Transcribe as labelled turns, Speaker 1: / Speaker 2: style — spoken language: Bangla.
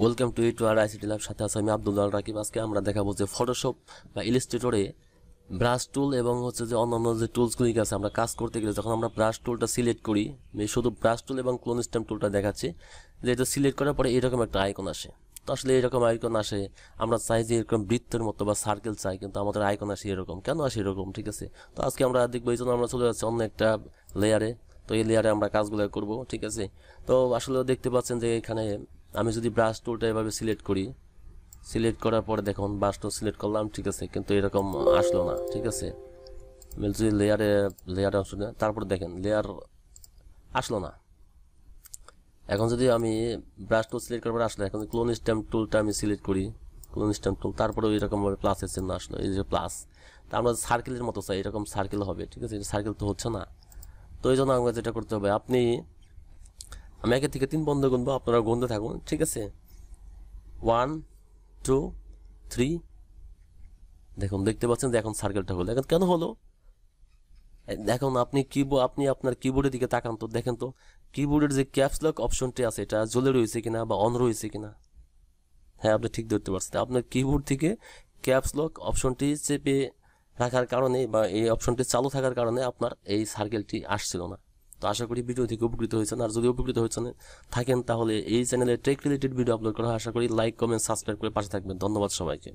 Speaker 1: ওয়েলকাম টু ইট আর আইসিটি ল্যাব, সাথে আছে আমি আব্দুল্লাহ রাকিব। আজকে আমরা দেখাবো যে ফটোশপ বা ইলাস্ট্রেটরে ব্রাশ টুল এবং হচ্ছে যে অন্যান্য যে টুলসগুলি আছে আমরা কাজ করতে গেলে যখন আমরা ব্রাশ টুলটা সিলেক্ট করি, শুধু ব্রাশ টুল এবং ক্লোন স্ট্যাম্প টুলটা দেখাচ্ছি, যে এটা সিলেক্ট করার পরে এরকম একটা আইকন আসে। তো আসলে এরকম আইকন আসে, আমরা চাই যে এরকম বৃত্তের মতো বা সার্কেল চাই, কিন্তু আমাদের আইকন আসে এরকম। কেন আসে এরকম? ঠিক আছে, তো আজকে আমরা দেখবো, এই জন্য আমরা চলে যাচ্ছি অন্য একটা লেয়ারে। তো এই লেয়ারে আমরা কাজগুলো করব, ঠিক আছে। তো আসলে দেখতে পাচ্ছেন যে এখানে আমি যদি ব্রাশ টুলটা এভাবে সিলেক্ট করি, সিলেক্ট করার পরে দেখুন ব্রাশ টুল সিলেক্ট করলাম, ঠিক আছে, কিন্তু এরকম আসলো না। ঠিক আছে, আমি যদি লেয়ারে অংশ নেই, তারপর দেখেন লেয়ার আসলো না। এখন যদি আমি ব্রাশ টুল সিলেক্ট করার পর আসলো, এখন ক্লোন স্ট্যাম্প টুলটা আমি সিলেক্ট করি, ক্লোন স্ট্যাম্প টুল, তারপরেও এরকমভাবে প্লাসের চিহ্ন আসলো, এই যে প্লাস। তা আমরা সার্কেলের মতো চাই, এরকম সার্কেল হবে, ঠিক আছে। সার্কেল তো হচ্ছে না, তো এই জন্য আমরা যেটা করতে হবে, আমি 1 থেকে 3 বন্ধ গুনবো, আপনারা গুনতে থাকুন, ঠিক আছে। 1 2 3। দেখুন, দেখতে পাচ্ছেন যে এখন সার্কেলটা হলো। এখন কেন হলো? এখন আপনি আপনার কিবোর্ডের দিকে তাকান তো, দেখেন তো কিবোর্ডের যে ক্যাপস লক অপশনটি আছে এটা জ্বলে রয়েছে কিনা বা অন রয়েছে কিনা। হ্যাঁ, আপনি ঠিক ধরতে পারছেন। আপনার কিবোর্ড থেকে ক্যাপস লক অপশনটি চেপে রাখার কারণে বা এই অপশনটি চালু থাকার কারণে আপনার এই সার্কেলটি আসছিল না। তো আশা করি ভিডিও থেকে উপকৃত হয়েছেন। আর যদি উপকৃত থাকেন তাহলে এই চ্যানেলে টেক রিলেটেড ভিডিও আপলোড করা হয়। আশা করি লাইক, কমেন্ট, সাবস্ক্রাইব করে পাশে থাকবেন। ধন্যবাদ সবাইকে।